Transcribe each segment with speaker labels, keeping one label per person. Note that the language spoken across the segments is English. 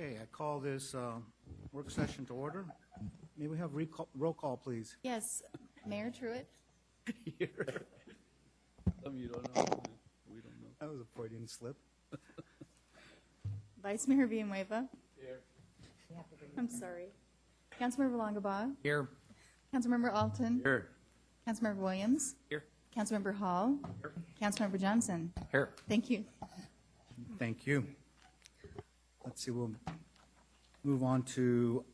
Speaker 1: Okay, I call this work session to order. May we have roll call, please?
Speaker 2: Yes, Mayor Truitt,
Speaker 1: Here.
Speaker 3: Some you don't know, we don't know.
Speaker 1: That was a Freudian slip.
Speaker 2: Vice Mayor Villanueva.
Speaker 3: Here.
Speaker 2: I'm sorry. Councilmember Longabaugh.
Speaker 1: Here.
Speaker 2: Councilmember Alton.
Speaker 3: Here.
Speaker 2: Councilmember Williams.
Speaker 3: Here.
Speaker 2: Councilmember Hall.
Speaker 3: Here.
Speaker 2: Councilmember Johnson.
Speaker 3: Here.
Speaker 2: Thank you.
Speaker 1: Thank you. Let's see, we'll move on to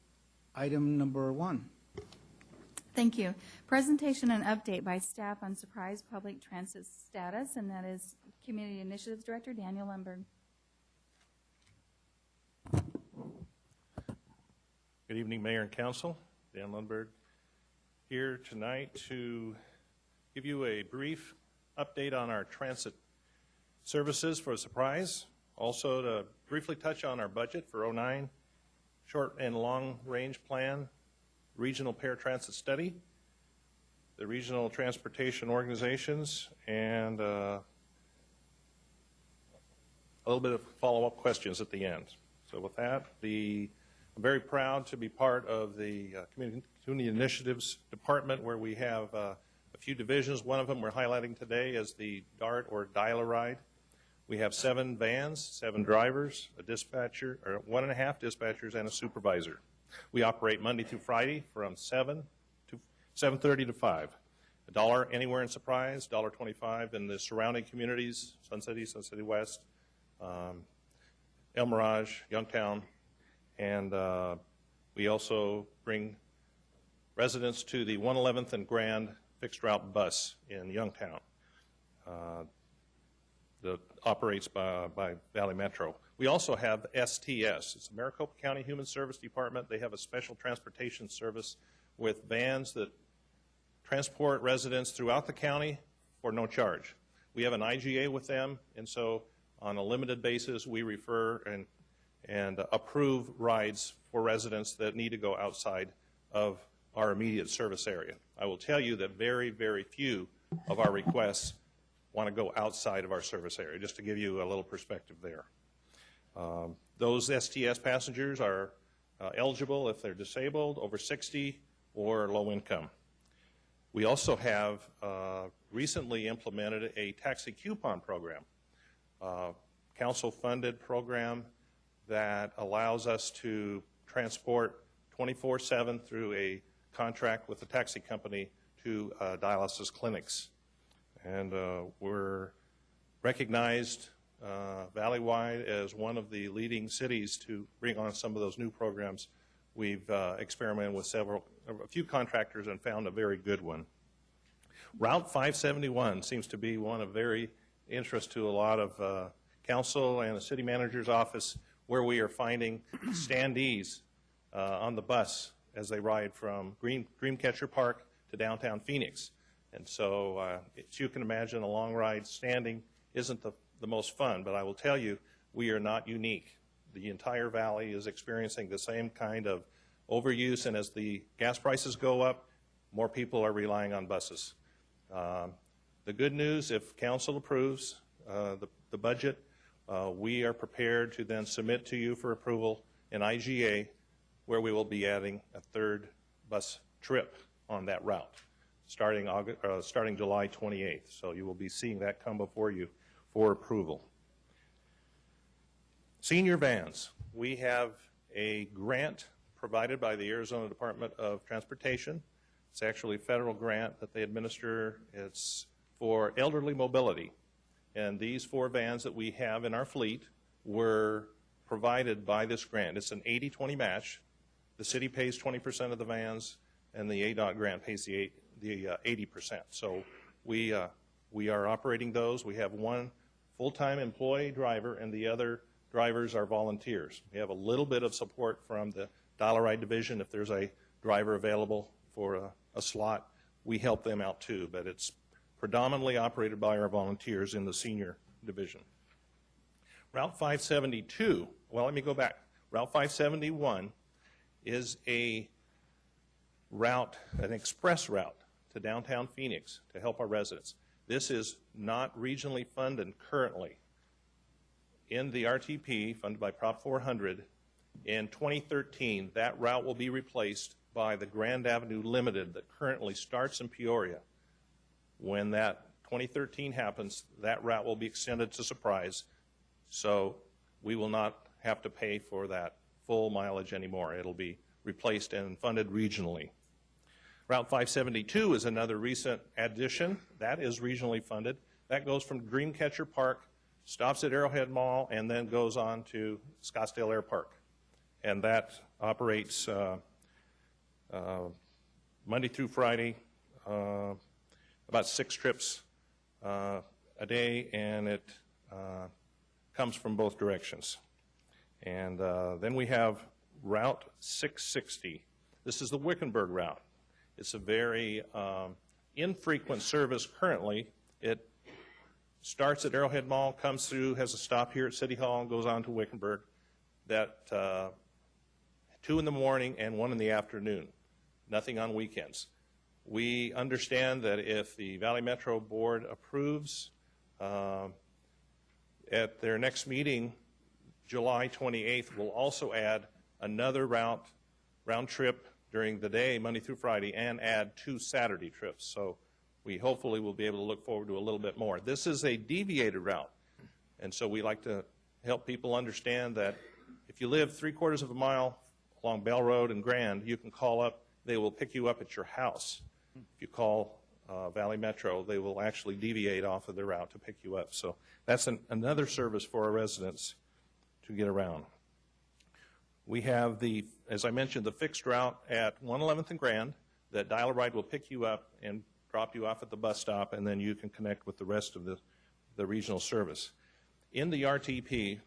Speaker 1: item number 1.
Speaker 2: Thank you. Presentation and update by staff on surprise public transit status, and that is Community Initiatives Director Daniel Lundberg.
Speaker 4: Good evening, Mayor and Council. Dan Lundberg here tonight to give you a brief update on our transit services for a surprise. Also to briefly touch on our budget for 09, short and long range plan, regional paratransit study, the regional transportation organizations, and a little bit of follow-up questions at the end. So with that, I'm very proud to be part of the Community Initiatives Department, where we have a few divisions. One of them we're highlighting today is the DART, or Dial-A-Ride. We have 7 vans, 7 drivers, a dispatcher, or 1.5 dispatchers, and a supervisor. We operate Monday through Friday from 7 to 7:30 to 5. $1 anywhere in Surprise, $1.25 in the surrounding communities, Sun City, Sun City West, El Mirage, Youngtown, and we also bring residents to the 111th and Grand fixed route bus in Youngtown that operates by Valley Metro. We also have STS. It's the Maricopa County Human Service Department. They have a special transportation service with vans that transport residents throughout the county for no charge. We have an IGA with them, and so on a limited basis, we refer and approve rides for residents that need to go outside of our immediate service area. I will tell you that very, very few of our requests want to go outside of our service area, just to give you a little perspective there. Those STS passengers are eligible if they're disabled, over 60, or low income. We also have recently implemented a taxi coupon program, council-funded program that allows us to transport 24/7 through a contract with the taxi company to dialysis clinics. And we're recognized valley-wide as one of the leading cities to bring on some of those new programs. We've experimented with a few contractors and found a very good one. Route 571 seems to be one of very interest to a lot of council and the city manager's office, where we are finding standees on the bus as they ride from Dreamcatcher Park to downtown Phoenix. And so, as you can imagine, a long ride standing isn't the most fun, but I will tell you, we are not unique. The entire valley is experiencing the same kind of overuse, and as the gas prices go up, more people are relying on buses. The good news, if council approves the budget, we are prepared to then submit to you for approval an IGA, where we will be adding a 3rd bus trip on that route, starting July 28th. So you will be seeing that come before you for approval. Senior vans. We have a grant provided by the Arizona Department of Transportation. It's actually a federal grant that they administer. It's for elderly mobility. And these 4 vans that we have in our fleet were provided by this grant. It's an 80-20 match. The city pays 20% of the vans, and the ADOT grant pays the 80%. So we are operating those. We have 1 full-time employee driver, and the other drivers are volunteers. We have a little bit of support from the Dial-A-Ride division. If there's a driver available for a slot, we help them out too, but it's predominantly operated by our volunteers in the senior division. Route 572, well, let me go back. Route 571 is a route, an express route to downtown Phoenix to help our residents. This is not regionally funded currently. In the RTP, funded by Prop 400, In 2013, that route will be replaced by the Grand Avenue Limited that currently starts in Peoria. When that 2013 happens, that route will be extended to Surprise, so we will not have to pay for that full mileage anymore. It'll be replaced and funded regionally. Route 572 is another recent addition. That is regionally funded. That goes from Dreamcatcher Park, stops at Arrowhead Mall, and then goes on to Scottsdale Air Park. And that operates Monday through Friday, about 6 trips a day, and it comes from both directions. And then we have Route 660. This is the Wickenburg route. It's a very infrequent service currently. It starts at Arrowhead Mall, comes through, has a stop here at City Hall, and goes on to Wickenburg. That 2 in the morning and 1 in the afternoon. Nothing on weekends. We understand that if the Valley Metro Board approves at their next meeting, July 28th, we'll also add another round trip during the day, Monday through Friday, and add 2 Saturday trips. So we hopefully will be able to look forward to a little bit more. This is a deviated route, and so we like to help people understand that if you live 3/4 of a mile along Bell Road and Grand, you can call up. They will pick you up at your house. If you call Valley Metro, they will actually deviate off of their route to pick you up. So that's another service for our residents to get around. We have as I mentioned, the fixed route at 111th and Grand that Dial-A-Ride will pick you up and drop you off at the bus stop, and then you can connect with the rest of the regional service. In the RTP,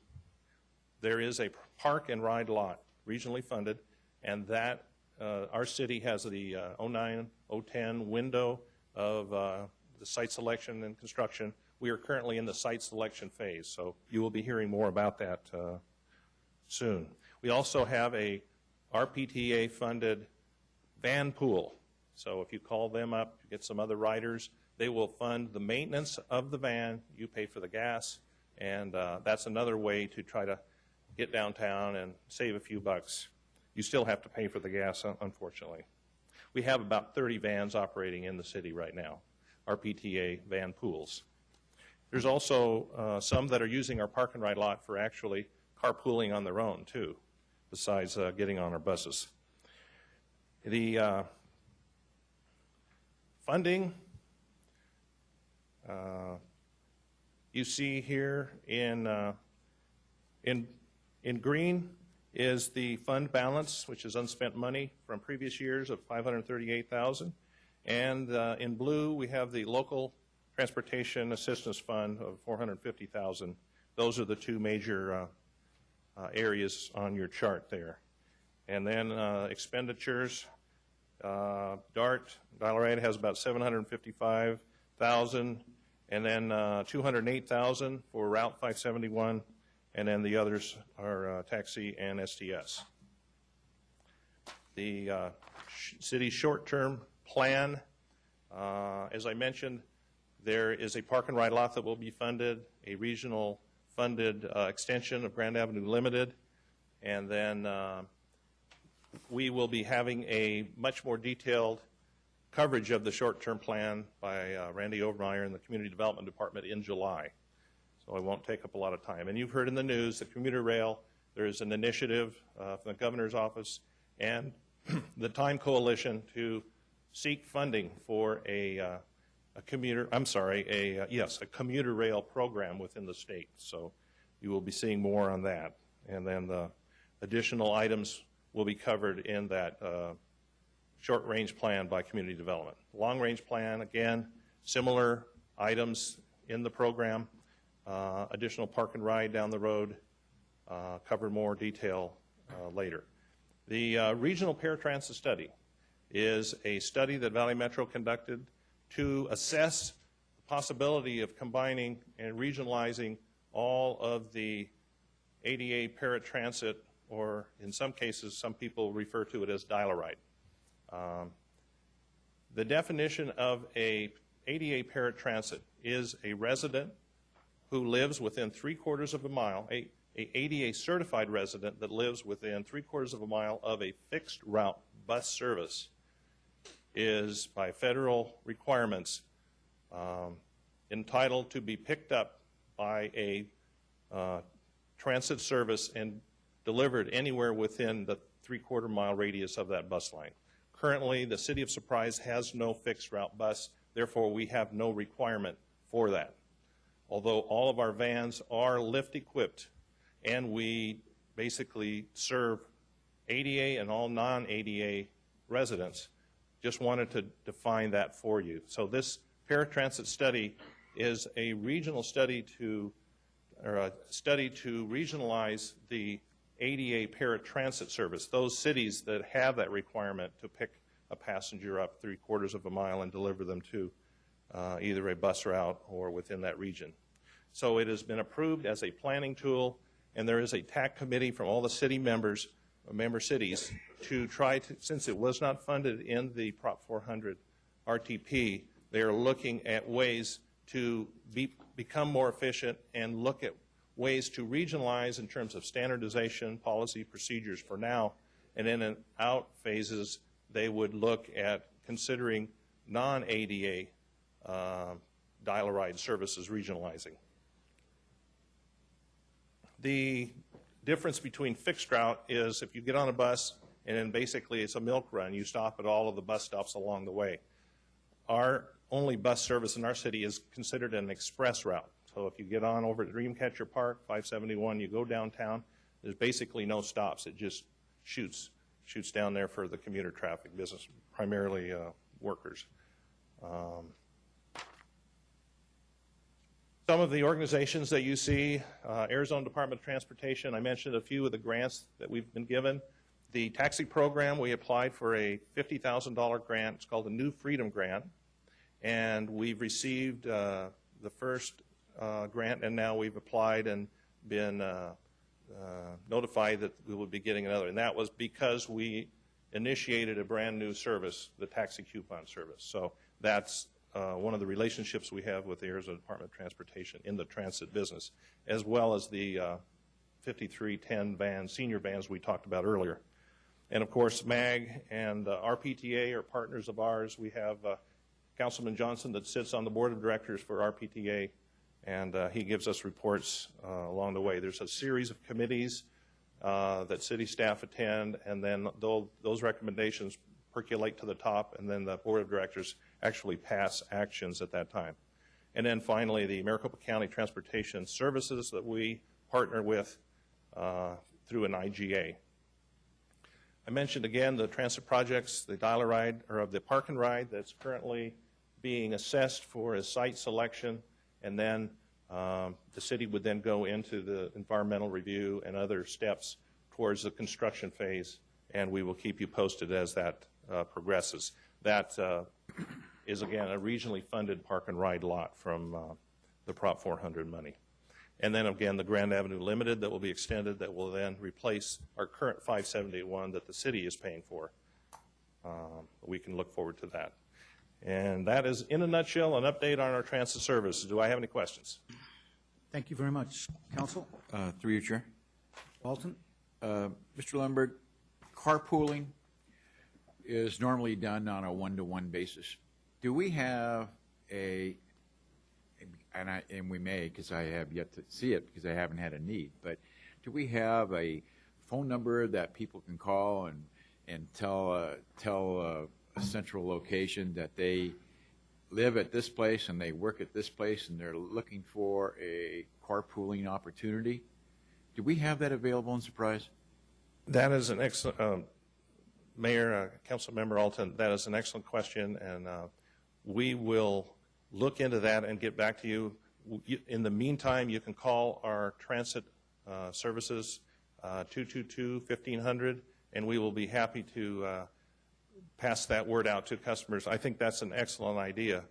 Speaker 4: there is a park and ride lot, regionally funded, and that our city has the 09-010 window of the site selection and construction. We are currently in the site selection phase, so you will be hearing more about that soon. We also have a RPTA-funded van pool. So if you call them up, you get some other riders, they will fund the maintenance of the van. You pay for the gas, and that's another way to try to get downtown and save a few bucks. You still have to pay for the gas, unfortunately. We have about 30 vans operating in the city right now, RPTA van pools. There's also some that are using our park and ride lot for actually carpooling on their own, too, besides getting on our buses. The funding you see here in green is the fund balance, which is unspent money from previous years of $538,000, and in blue we have the local transportation assistance fund of $450,000. Those are the 2 major areas on your chart there. And then expenditures, DART, Dial-A-Ride has about $755,000, and then $208,000 for Route 571, and then the others are taxi and STS. The city's short-term plan, as I mentioned, there is a park and ride lot that will be funded, a regional funded extension of Grand Avenue Limited, and then we will be having a much more detailed coverage of the short-term plan by Randy Overmeyer in the Community Development Department in July. So I won't take up a lot of time. And you've heard in the news that commuter rail, there is an initiative from the governor's office and the Time Coalition to seek funding for a commuter rail program within the state. So you will be seeing more on that. And then the additional items will be covered in that short-range plan by community development. Long-range plan, again, similar items in the program, additional park and ride down the road, cover more detail later. The Regional Paratransit Study is a study that Valley Metro conducted to assess the possibility of combining and regionalizing all of the ADA paratransit, or in some cases, some people refer to it as Dial-A-Ride. The definition of a ADA paratransit is a resident who lives within 3/4 of a mile, a a ADA certified resident that lives within 3/4 of a mile of a fixed route bus service is, by federal requirements, entitled to be picked up by a transit service and delivered anywhere within the 3/4 mile radius of that bus line. Currently, the City of Surprise has no fixed route bus, therefore we have no requirement for that. Although all of our vans are lift equipped and we basically serve ADA and all non-ADA residents, just wanted to define that for you. So this paratransit study is a regional study to regionalize the ADA paratransit service, those cities that have that requirement to pick a passenger up 3/4 of a mile and deliver them to either a bus route or within that region. So it has been approved as a planning tool, and there is a TAC committee from all the city members, member cities, to try to, since it was not funded in the Prop 400 RTP, they are looking at ways to become more efficient and look at ways to regionalize in terms of standardization, policy, procedures for now, and in and out phases, they would look at considering non-ADA dial-a-ride services regionalizing. The difference between fixed route is if you get on a bus and then basically it's a milk run, you stop at all of the bus stops along the way. Our only bus service in our city is considered an express route. So if you get on over at Dreamcatcher Park, 571, you go downtown, there's basically no stops. It just shoots down there for the commuter traffic business, primarily workers. Some of the organizations that you see, Arizona Department of Transportation, I mentioned a few of the grants that we've been given. The taxi program, we applied for a $50,000 grant. It's called the New Freedom Grant. And we've received the first grant, and now we've applied and been notified that we will be getting another. And that was because we initiated a brand new service, the taxi coupon service. So that's one of the relationships we have with the Arizona Department of Transportation in the transit business, as well as the 5310 vans, senior vans we talked about earlier. And of course, MAG and RPTA are partners of ours. We have Councilman Johnson that sits on the board of directors for RPTA, and he gives us reports along the way. There's a series of committees that city staff attend, and then those recommendations percolate to the top, and then the board of directors actually pass actions at that time. And then finally, the Maricopa County Transportation Services that we partner with through an IGA. I mentioned again the transit projects, the dial-a-ride, or of the park and ride that's currently being assessed for a site selection, and then the city would then go into the environmental review and other steps towards the construction phase, and we will keep you posted as that progresses. That is, again, a regionally funded park and ride lot from the Prop 400 money. And then, again, the Grand Avenue Limited that will be extended that will then replace our current 571 that the city is paying for. We can look forward to that. And that is, in a nutshell, an update on our transit service. Do I have any questions?
Speaker 1: Thank you very much. Council?
Speaker 5: Through you, Chair.
Speaker 1: Walton?
Speaker 5: Mr. Lundberg, carpooling is normally done on a one-to-one basis. Do we have and we may, because I have yet to see it because I haven't had a need, but do we have a phone number that people can call and tell a central location that they live at this place and they work at this place and they're looking for a carpooling opportunity? Do we have that available in Surprise?
Speaker 4: That is an excellent, Mayor, Council Member Alton, that is an excellent question, and we will look into that and get back to you. In the meantime, you can call our transit services, 222-1500, and we will be happy to pass that word out to customers. I think that's an excellent idea.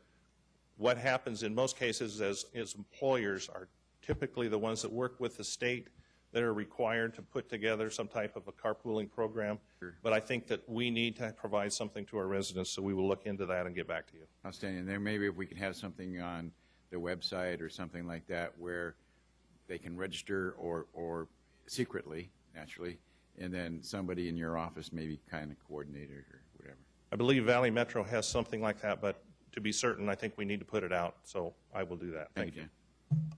Speaker 4: What happens in most cases is employers are typically the ones that work with the state that are required to put together some type of a carpooling program.
Speaker 5: Sure.
Speaker 4: But I think that we need to provide something to our residents, so we will look into that and get back to you.
Speaker 5: Outstanding. There maybe if we can have something on the website or something like that where they can register or secretly, naturally, and then somebody in your office maybe kind of coordinate it or whatever.
Speaker 4: I believe Valley Metro has something like that, but to be certain, I think we need to put it out, so I will do that. Thank you.
Speaker 5: Dan.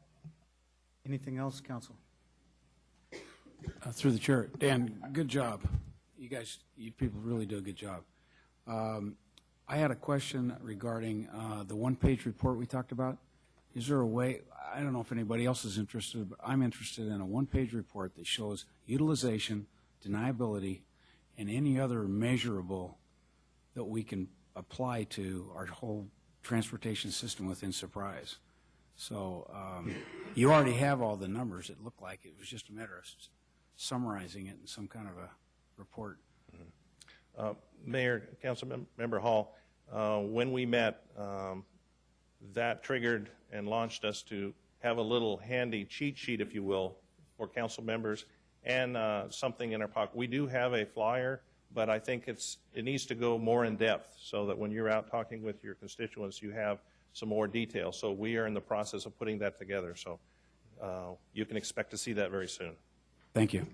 Speaker 1: Anything else, council?
Speaker 6: Through the chair, Dan, good job. You people really do a good job. I had a question regarding the one-page report we talked about. Is there a way, I don't know if anybody else is interested, but I'm interested in a one-page report that shows utilization, deniability, and any other measurable that we can apply to our whole transportation system within Surprise. So you already have all the numbers, it looked like. It was just a matter of summarizing it in some kind of a report.
Speaker 4: Mayor, Councilmember Hall, when we met, that triggered and launched us to have a little handy cheat sheet, if you will, for council members and something in our pocket. We do have a flyer, but I think it needs to go more in depth so that when you're out talking with your constituents, you have some more detail. So we are in the process of putting that together. So you can expect to see that very soon.
Speaker 6: Thank you.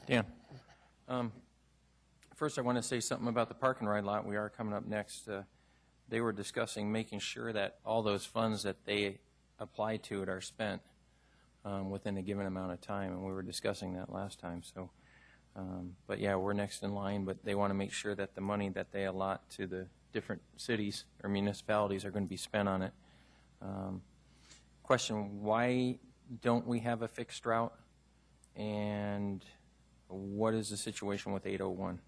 Speaker 7: Dan, first I want to say something about the park and ride lot. We are coming up next. They were discussing making sure that all those funds that they apply to it are spent within a given amount of time, and we were discussing that last time. So, but yeah, we're next in line, but they want to make sure that the money that they allot to the different cities or municipalities are going to be spent on it. Question, why don't we have a fixed route? And what is the situation with 801?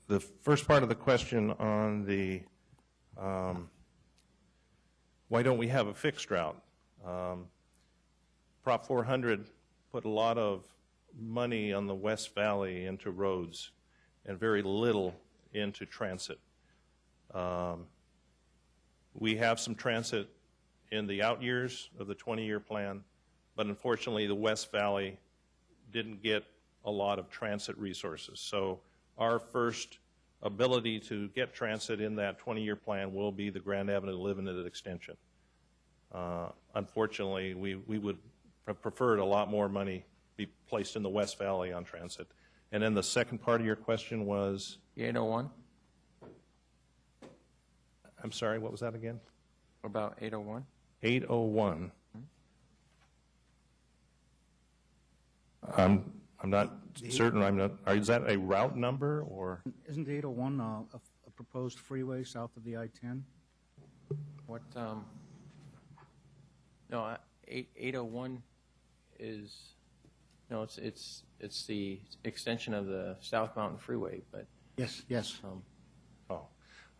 Speaker 4: The first part of the question on the why don't we have a fixed route? Prop 400 put a lot of money on the West Valley into roads and very little into transit. We have some transit in the out years of the 20-year plan, but unfortunately the West Valley didn't get a lot of transit resources. So our first ability to get transit in that 20-year plan will be the Grand Avenue Limited Extension. Unfortunately, we would have preferred a lot more money be placed in the West Valley on transit. And then the second part of your question was?
Speaker 7: 801?
Speaker 4: I'm sorry, what was that again?
Speaker 7: About 801?
Speaker 4: 801. I'm not certain. Is that a route number or?
Speaker 1: Isn't 801 a proposed freeway south of the I-10?
Speaker 7: What, no, 801 is, no, it's the extension of the South Mountain Freeway, but.
Speaker 1: Yes, yes.
Speaker 4: Oh,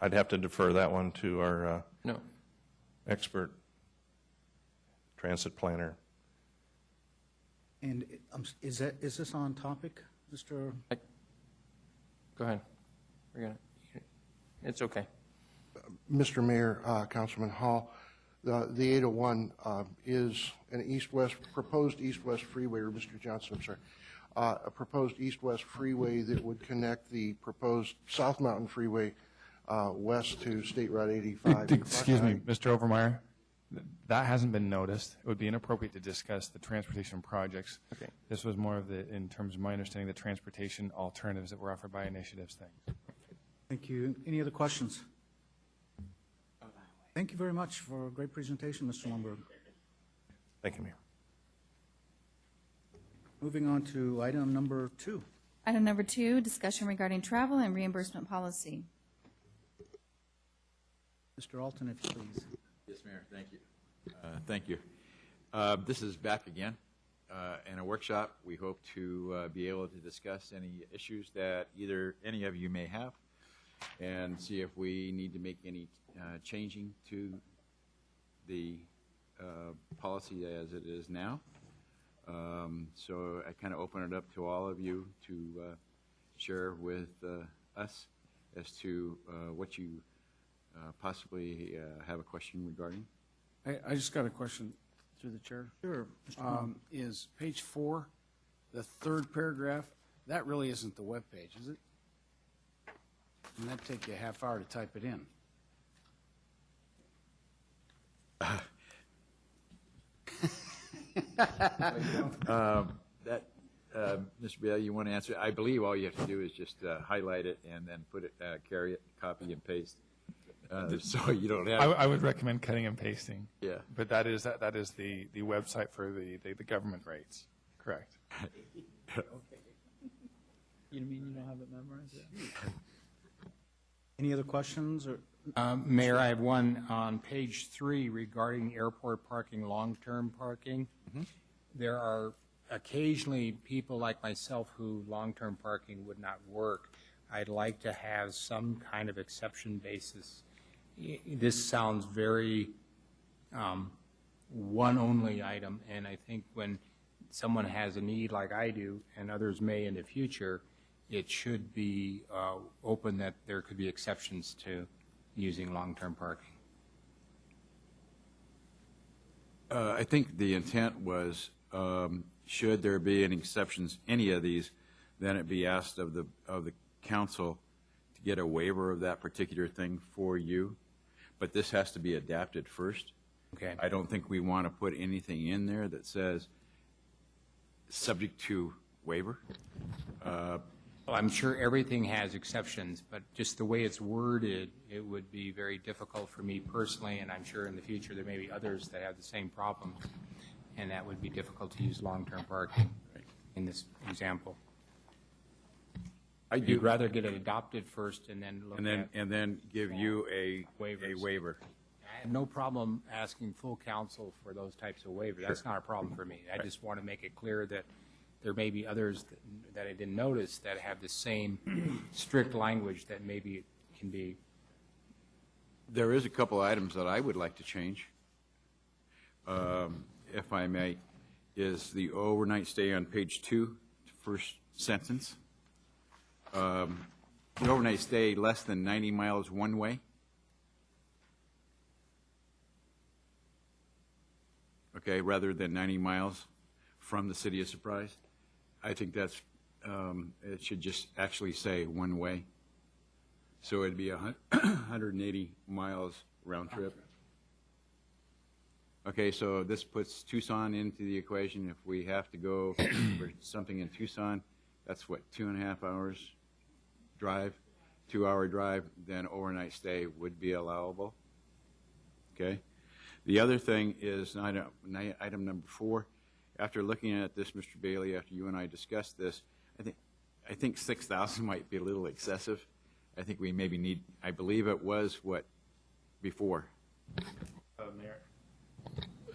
Speaker 4: I'd have to defer that one to our
Speaker 7: No.
Speaker 4: expert transit planner.
Speaker 1: And is this on topic, Mr.?
Speaker 7: Go ahead. It's okay.
Speaker 8: Mr. Mayor, Councilman Hall, the 801 is an proposed east-west freeway, or Mr. Johnson, I'm sorry, a proposed east-west freeway that would connect the proposed South Mountain Freeway west to State Route 85.
Speaker 9: Excuse me, Mr. Overmeyer. That hasn't been noticed. It would be inappropriate to discuss the transportation projects.
Speaker 7: Okay.
Speaker 9: This was more of in terms of my understanding, the transportation alternatives that were offered by initiatives thing.
Speaker 1: Thank you. Any other questions? Thank you very much for a great presentation, Mr. Lundberg.
Speaker 4: Thank you, Mayor.
Speaker 1: Moving on to item number 2.
Speaker 2: Item number 2, discussion regarding travel and reimbursement policy.
Speaker 1: Mr. Alton, if you please.
Speaker 5: Yes, Mayor, thank you. Thank you. This is back again in a workshop. We hope to be able to discuss any issues that either any of you may have and see if we need to make any changing to the policy as it is now. So I kind of open it up to all of you to share with us as to what you possibly have a question regarding.
Speaker 6: I just got a question through the chair.
Speaker 1: Sure.
Speaker 6: Is page 4, the third paragraph, that really isn't the web page, is it? And that'd take you a half hour to type it in.
Speaker 5: Mr. Bailey, you want to answer? I believe all you have to do is just highlight it and then put it, carry it, copy and paste. So you don't have.
Speaker 9: I would recommend cutting and pasting.
Speaker 5: Yeah.
Speaker 9: But that is the website for the government rates. Correct.
Speaker 3: You mean you don't have it memorized yet?
Speaker 1: Any other questions or?
Speaker 10: Mayor, I have one on page 3 regarding airport parking, long-term parking. There are occasionally people like myself who long-term parking would not work. I'd like to have some kind of exception basis. This sounds very one-only item, and I think when someone has a need like I do, and others may in the future, it should be open that there could be exceptions to using long-term parking.
Speaker 5: I think the intent was, should there be any exceptions, any of these, then it be asked of the council to get a waiver of that particular thing for you. But this has to be adapted first.
Speaker 10: Okay.
Speaker 5: I don't think we want to put anything in there that says subject to waiver.
Speaker 10: Well, I'm sure everything has exceptions, but just the way it's worded, it would be very difficult for me personally, and I'm sure in the future there may be others that have the same problem, and that would be difficult to use long-term parking in this example. You'd rather get it adopted first and then look at.
Speaker 5: And then give you a
Speaker 10: Waivers.
Speaker 5: waiver.
Speaker 10: I have no problem asking full council for those types of waivers. That's not a problem for me. I just want to make it clear that there may be others that I didn't notice that have the same strict language that maybe can be.
Speaker 5: There is a couple items that I would like to change, if I may, is the overnight stay on page 2, first sentence. The overnight stay less than 90 miles one way. Okay, rather than 90 miles from the city of Surprise. I think that's, it should just actually say one way. So it'd be 180 miles round trip. Okay, so this puts Tucson into the equation. If we have to go for something in Tucson, that's what, 2.5 hours drive, 2-hour drive, then overnight stay would be allowable. Okay? The other thing is item number 4. After looking at this, Mr. Bailey, after you and I discussed this, I think 6,000 might be a little excessive. I think we maybe need, I believe it was what, before?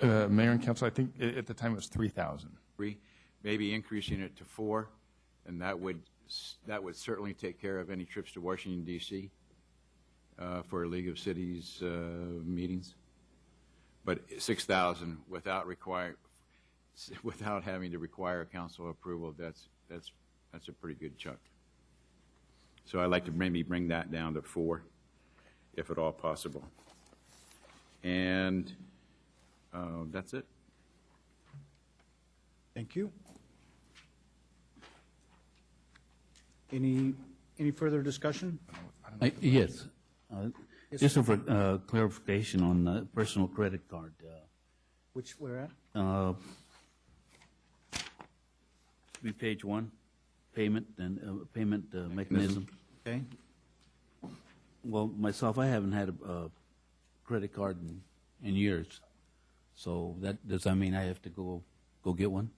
Speaker 9: Mayor and council, I think at the time it was 3,000.
Speaker 5: 3, maybe increasing it to 4, and that would certainly take care of any trips to Washington, D.C. For League of Cities meetings. But 6,000 without having to require council approval, that's a pretty good chunk. So I'd like to maybe bring that down to 4, if at all possible. And that's it.
Speaker 1: Thank you. Any further discussion?
Speaker 3: Yes. Just for clarification on the personal credit card.
Speaker 1: Where at?
Speaker 3: Be page 1, payment and payment mechanism.
Speaker 1: Okay.
Speaker 3: Well, myself, I haven't had a credit card in years. So does that mean I have to go get one?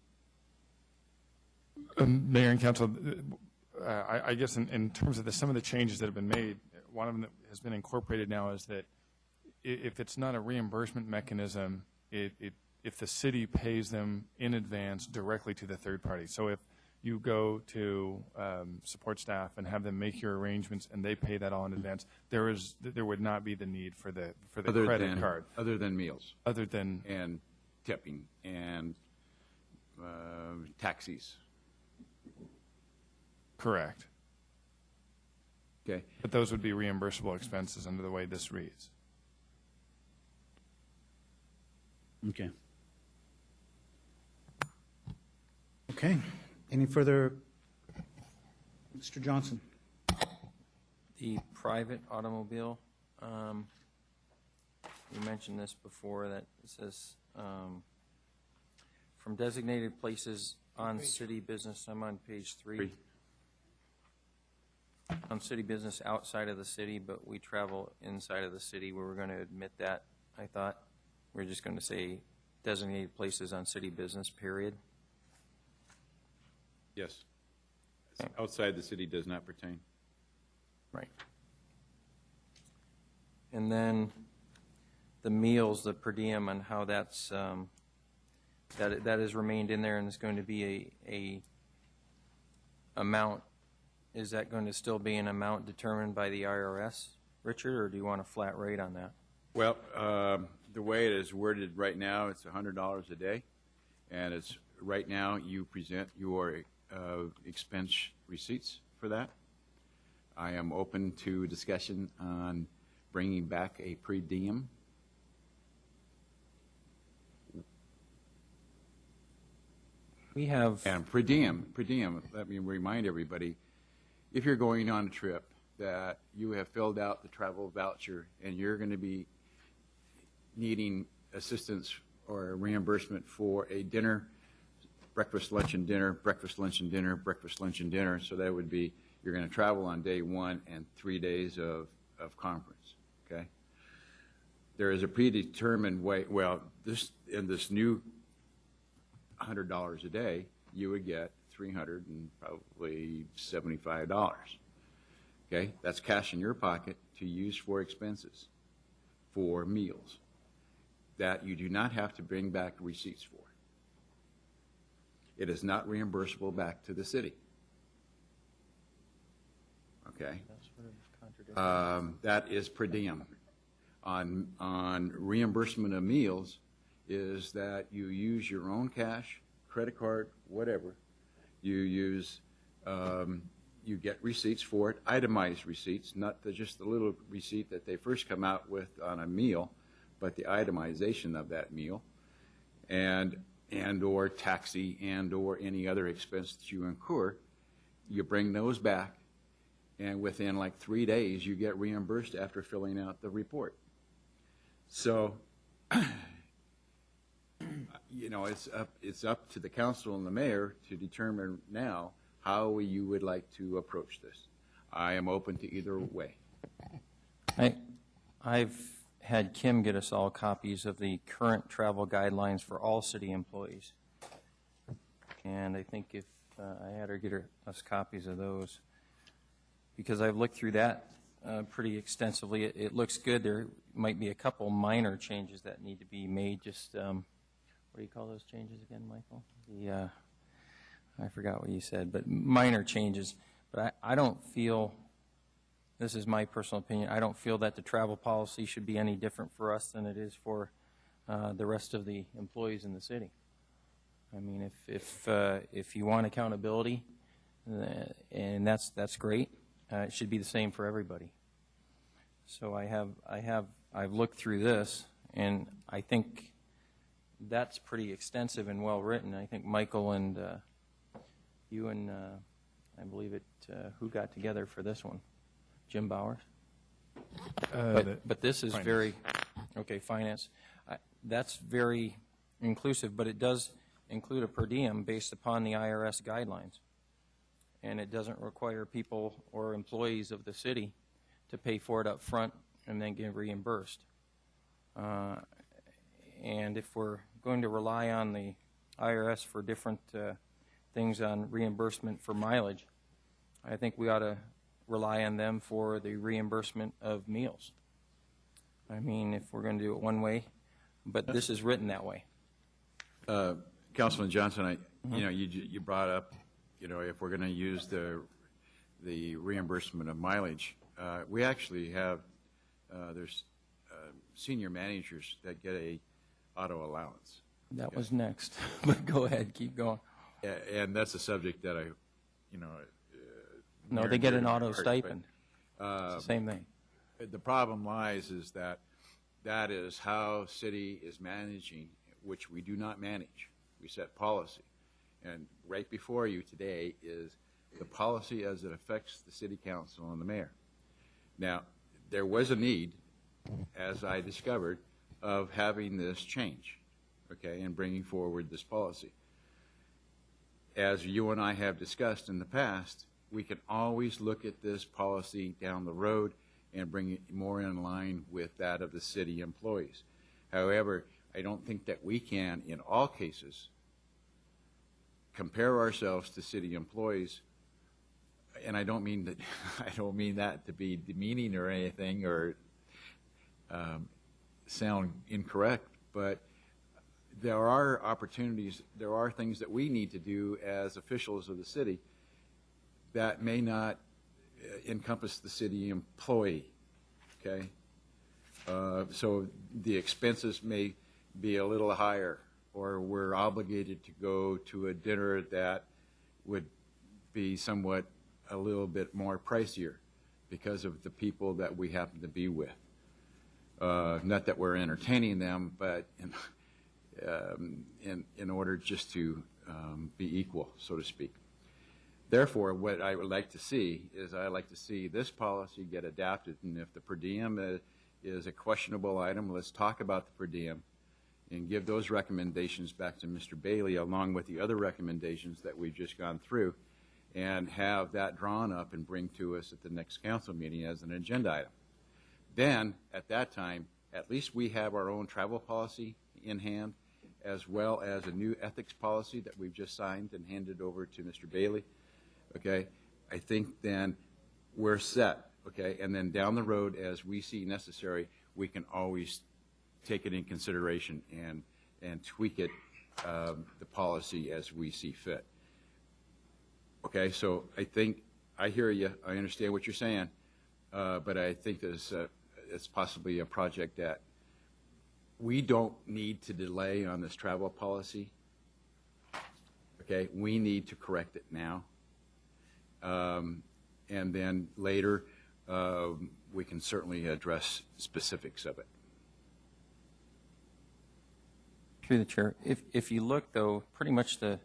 Speaker 9: Mayor and council, I guess in terms of some of the changes that have been made, one of them that has been incorporated now is that if it's not a reimbursement mechanism, if the city pays them in advance directly to the third party. So if you go to support staff and have them make your arrangements and they pay that all in advance, there would not be the need for the credit card.
Speaker 5: Other than meals.
Speaker 9: Other than
Speaker 5: and tipping and taxis.
Speaker 9: Correct.
Speaker 5: Okay.
Speaker 9: But those would be reimbursable expenses under the way this reads.
Speaker 3: Okay.
Speaker 1: Okay. Any further? Mr. Johnson?
Speaker 7: The private automobile, you mentioned this before, that it says from designated places on city business, I'm on page 3. On city business outside of the city, but we travel inside of the city, we were going to admit that, I thought. We're just going to say designated places on city business, period.
Speaker 5: Yes. Outside the city does not pertain.
Speaker 7: Right. And then the meals, the per diem, and how that's that has remained in there, and it's going to be a amount. Is that going to still be an amount determined by the IRS, Richard, or do you want a flat rate on that?
Speaker 5: Well, the way it is worded right now, it's $100 a day, and it's right now you present your expense receipts for that. I am open to discussion on bringing back a per diem.
Speaker 7: We have
Speaker 5: And per diem, let me remind everybody, if you're going on a trip that you have filled out the travel voucher and you're going to be needing assistance or reimbursement for a dinner, breakfast, lunch, and dinner, breakfast, lunch, and dinner, breakfast, lunch, and dinner, so that would be, you're going to travel on day 1 and 3 days of conference, okay? There is a predetermined way, well, in this new $100 a day, you would get $375. Okay, that's cash in your pocket to use for expenses, for meals, that you do not have to bring back receipts for. It is not reimbursable back to the city. Okay, that is per diem. On reimbursement of meals, is that you use your own cash, credit card, whatever. You use, you get receipts for it, itemized receipts, not just the little receipt that they first come out with on a meal, but the itemization of that meal, and or taxi and or any other expense that you incur. You bring those back, and within like 3 days, you get reimbursed after filling out the report. So, you know, it's up to the council and the mayor to determine now how you would like to approach this. I am open to either way.
Speaker 7: I've had Kim get us all copies of the current travel guidelines for all city employees. And I think if I had her get us copies of those, because I've looked through that pretty extensively. It looks good. There might be a couple minor changes that need to be made. Just what do you call those changes again, Michael? I forgot what you said, but minor changes. But I don't feel, this is my personal opinion, I don't feel that the travel policy should be any different for us than it is for the rest of the employees in the city. I mean, if you want accountability, and that's great. It should be the same for everybody. So I've looked through this, and I think that's pretty extensive and well written. I think Michael and you and I believe it, who got together for this one? Jim Bowers? But this is
Speaker 9: finance.
Speaker 7: very, okay, finance. That's very inclusive, but it does include a per diem based upon the IRS guidelines. And it doesn't require people or employees of the city to pay for it up front and then get reimbursed. And if we're going to rely on the IRS for different things on reimbursement for mileage, I think we ought to rely on them for the reimbursement of meals. I mean, if we're going to do it one way, but this is written that way.
Speaker 5: Councilman Johnson, you know, you brought up, you know, if we're going to use the reimbursement of mileage, we actually have there's senior managers that get a auto allowance.
Speaker 7: That was next, but go ahead, keep going.
Speaker 5: And that's a subject that I, you know.
Speaker 7: No, they get an auto stipend. It's the same thing.
Speaker 5: The problem lies is that is how city is managing, which we do not manage. We set policy. And right before you today is the policy as it affects the city council and the mayor. Now, there was a need, as I discovered, of having this change, okay, in bringing forward this policy. As you and I have discussed in the past, we can always look at this policy down the road and bring it more in line with that of the city employees. However, I don't think that we can, in all cases, compare ourselves to city employees. And I don't mean that I don't mean that to be demeaning or anything or sound incorrect, but there are opportunities, there are things that we need to do as officials of the city that may not encompass the city employee, okay? So the expenses may be a little higher, or we're obligated to go to a dinner that would be somewhat a little bit more pricier because of the people that we happen to be with. Not that we're entertaining them, but in order just to be equal, so to speak. Therefore, what I would like to see is I'd like to see this policy get adapted, and if the per diem is a questionable item, let's talk about the per diem and give those recommendations back to Mr. Bailey along with the other recommendations that we've just gone through, and have that drawn up and bring to us at the next council meeting as an agenda item. Then, at that time, at least we have our own travel policy in hand, as well as a new ethics policy that we've just signed and handed over to Mr. Bailey. Okay, I think then we're set, okay? And then down the road, as we see necessary, we can always take it in consideration and tweak it, the policy as we see fit. Okay, so I think, I hear you, I understand what you're saying, but I think there's it's possibly a project that we don't need to delay on this travel policy. Okay, we need to correct it now. And then later, we can certainly address specifics of it.
Speaker 7: Through the chair, if you look, though, pretty much the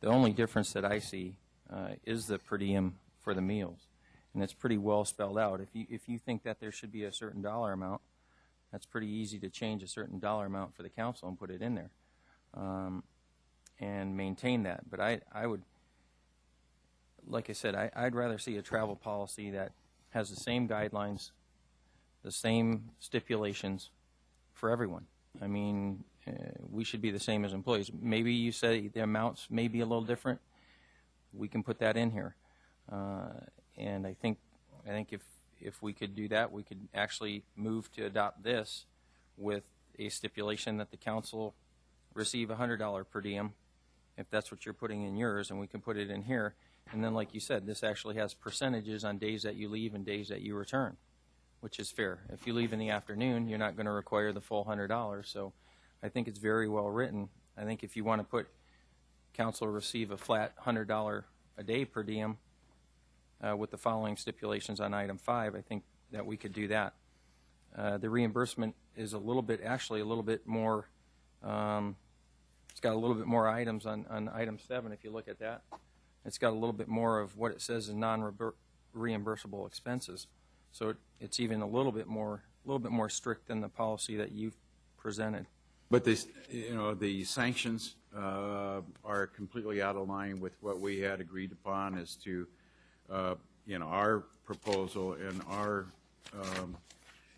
Speaker 7: only difference that I see is the per diem for the meals, and it's pretty well spelled out. If you think that there should be a certain dollar amount, that's pretty easy to change a certain dollar amount for the council and put it in there, and maintain that. But I would, like I said, I'd rather see a travel policy that has the same guidelines, the same stipulations for everyone. I mean, we should be the same as employees. Maybe you say the amounts may be a little different. We can put that in here. And I think if we could do that, we could actually move to adopt this with a stipulation that the council receive $100 per diem, if that's what you're putting in yours, and we can put it in here. And then, like you said, this actually has percentages on days that you leave and days that you return, which is fair. If you leave in the afternoon, you're not going to require the full $100. So I think it's very well written. I think if you want to put council receive a flat $100 a day per diem with the following stipulations on item 5, I think that we could do that. The reimbursement is actually a little bit more, it's got a little bit more items on item 7 if you look at that. It's got a little bit more of what it says in non-reimbursable expenses. So it's even a little bit more strict than the policy that you've presented.
Speaker 5: But this, the sanctions are completely out of line with what we had agreed upon as to, our proposal and our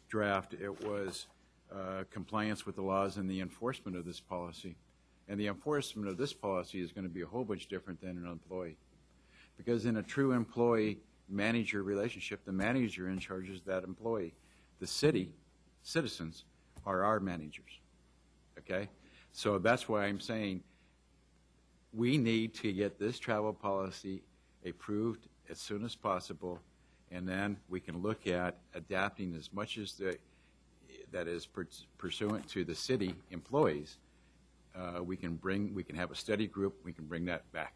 Speaker 5: draft. It was compliance with the laws and the enforcement of this policy. And the enforcement of this policy is going to be a whole bunch different than an employee. Because in a true employee-manager relationship, the manager in charge is that employee. The citizens are our managers. Okay? So that's why I'm saying we need to get this travel policy approved as soon as possible, and then we can look at adapting as much as that is pursuant to the city employees. We can have a study group, we can bring that back.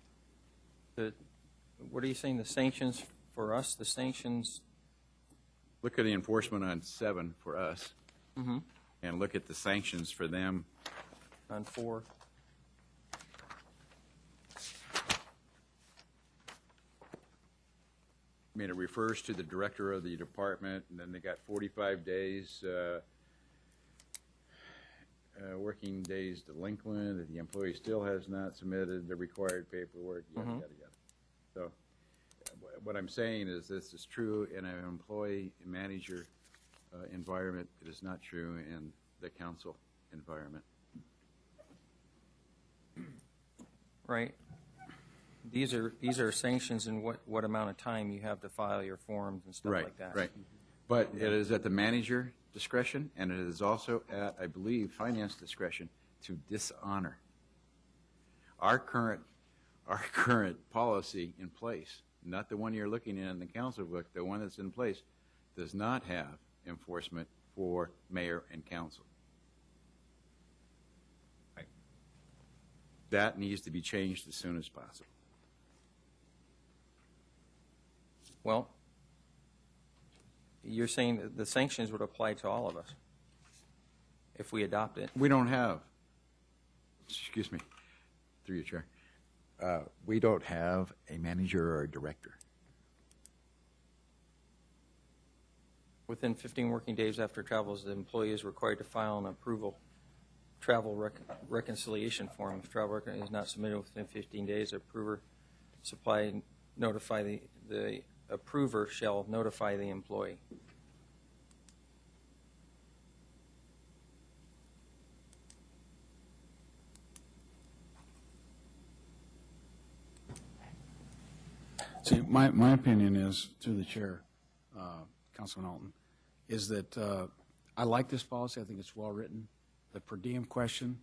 Speaker 7: What are you saying, the sanctions for us, the sanctions?
Speaker 5: Look at the enforcement on 7 for us, and look at the sanctions for them.
Speaker 7: On 4.
Speaker 5: I mean, it refers to the director of the department, and then they got 45 days working days delinquent, that the employee still has not submitted the required paperwork, yada, yada, yada. So what I'm saying is this is true in an employee-manager environment. It is not true in the council environment.
Speaker 7: Right. These are sanctions and what amount of time you have to file your forms and stuff like that.
Speaker 5: Right. But it is at the manager discretion, and it is also at, I believe, finance discretion to dishonor. Our current policy in place, not the one you're looking at in the council book, the one that's in place, does not have enforcement for mayor and council. Right. That needs to be changed as soon as possible.
Speaker 7: Well, you're saying that the sanctions would apply to all of us if we adopt it.
Speaker 5: We don't have, excuse me, through your chair, we don't have a manager or a director.
Speaker 7: Within 15 working days after travels, the employee is required to file an approval travel reconciliation form. If travel is not submitted within 15 days, the approver notify the approver shall notify the employee.
Speaker 6: See, my opinion is, through the chair, Councilman Alton, is that I like this policy. I think it's well written. The per diem question,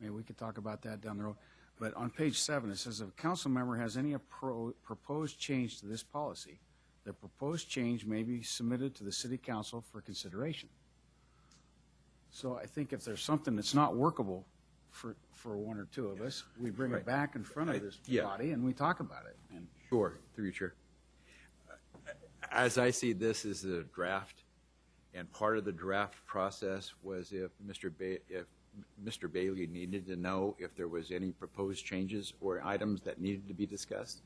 Speaker 6: maybe we could talk about that down the road. But on page 7, it says if a council member has any proposed change to this policy, the proposed change may be submitted to the city council for consideration. So I think if there's something that's not workable for one or two of us, we bring it back in front of this body and we talk about it. And
Speaker 5: Sure, through your chair. As I see this as a draft, and part of the draft process was if Mr. Bailey needed to know if there was any proposed changes or items that needed to be discussed.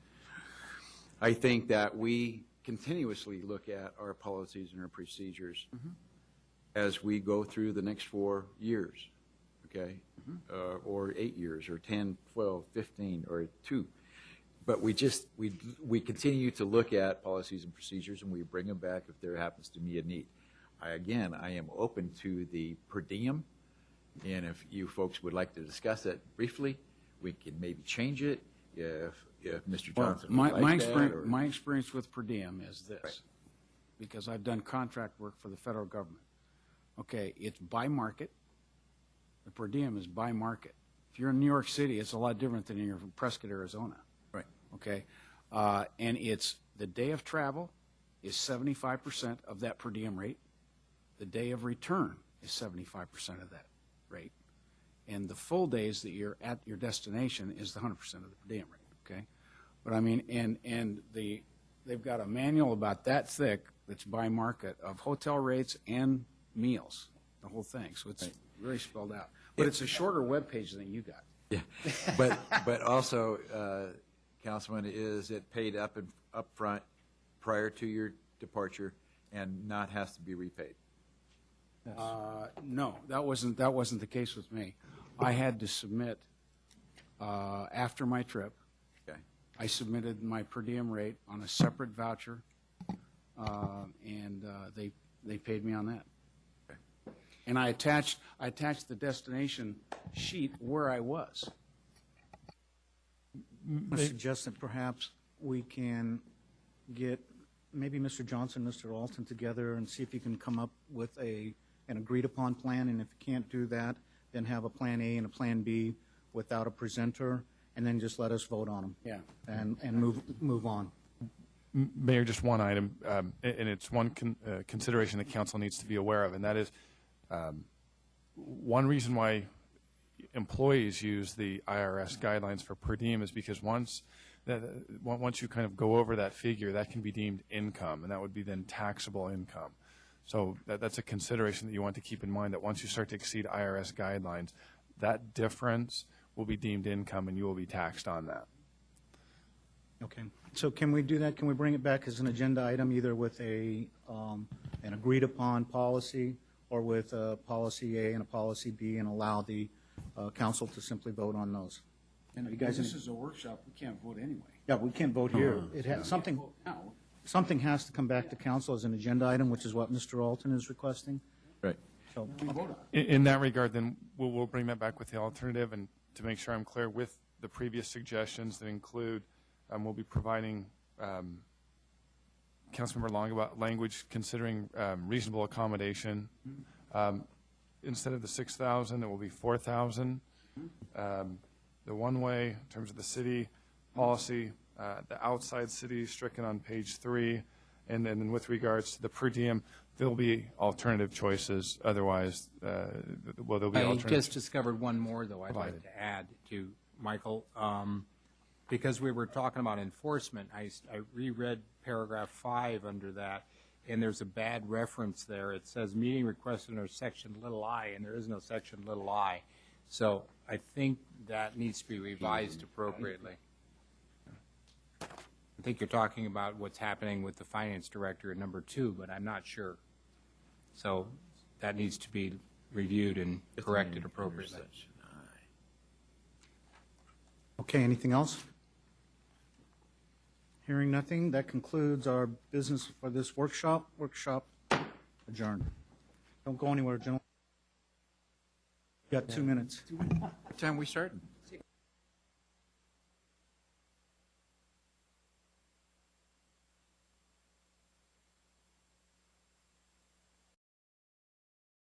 Speaker 5: I think that we continuously look at our policies and our procedures as we go through the next 4 years, okay? Or 8 years, or 10, 12, 15, or 2. But we continue to look at policies and procedures, and we bring them back if there happens to be a need. I am open to the per diem, and if you folks would like to discuss that briefly, we can maybe change it if Mr. Johnson would like that.
Speaker 6: My experience with per diem is this, because I've done contract work for the federal government. Okay, it's by market. The per diem is by market. If you're in New York City, it's a lot different than you're from Prescott, Arizona.
Speaker 5: Right.
Speaker 6: Okay, and it's the day of travel is 75% of that per diem rate. The day of return is 75% of that rate. And the full days that you're at your destination is the 100% of the per diem rate, okay? But I mean, and they've got a manual about that thick that's by market of hotel rates and meals, the whole thing. So it's really spelled out. But it's a shorter web page than you got.
Speaker 5: Yeah, but also, Councilman, is it paid up front prior to your departure and not has to be repaid?
Speaker 6: No, that wasn't the case with me. I had to submit after my trip.
Speaker 5: Okay.
Speaker 6: I submitted my per diem rate on a separate voucher, and they paid me on that.
Speaker 5: Okay.
Speaker 6: And I attached the destination sheet where I was.
Speaker 1: I suggest that perhaps we can get maybe Mr. Johnson, Mr. Alton together and see if you can come up with an agreed upon plan, and if you can't do that, then have a plan A and a plan B without a presenter, and then just let us vote on them.
Speaker 6: Yeah.
Speaker 1: And move on.
Speaker 9: Mayor, just one item, and it's one consideration the council needs to be aware of, and that is one reason why employees use the IRS guidelines for per diem is because once you kind of go over that figure, that can be deemed income, and that would be then taxable income. So that's a consideration that you want to keep in mind, that once you start to exceed IRS guidelines, that difference will be deemed income and you will be taxed on that.
Speaker 1: Okay. So can we do that? Can we bring it back as an agenda item, either with an agreed upon policy or with policy A and a policy B and allow the council to simply vote on those.
Speaker 6: And
Speaker 1: You guys
Speaker 6: this
Speaker 1: in-
Speaker 6: is a workshop, we can't vote anyway.
Speaker 1: Yeah, we can't vote here. It has, something,
Speaker 6: Now,
Speaker 1: something has to come back to council as an agenda item, which is what Mr. Alton is requesting.
Speaker 5: Right.
Speaker 1: So,
Speaker 6: we vote on it.
Speaker 9: In that regard, then, we'll bring that back with the alternative, and to make sure I'm clear with the previous suggestions that include, we'll be providing Councilmember Long about language considering reasonable accommodation. Instead of the 6,000, it will be 4,000. The one-way, in terms of the city policy, the outside city stricken on page 3, and then with regards to the per diem, there'll be alternative choices. Otherwise, well, there'll be
Speaker 10: I
Speaker 9: alternative.
Speaker 10: just discovered one more, though, I'd
Speaker 9: Provided.
Speaker 10: like to add to Michael. Because we were talking about enforcement, I reread paragraph 5 under that, and there's a bad reference there. It says meeting requested under section little I, and there is no section little I. So I think that needs to be revised appropriately. I think you're talking about what's happening with the finance director at number 2, but I'm not sure. So that needs to be reviewed and corrected appropriately.
Speaker 1: okay, anything else? Hearing nothing, that concludes our business for this workshop. Workshop adjourned. Don't go anywhere, gentlemen. You got 2 minutes.
Speaker 5: What time we starting?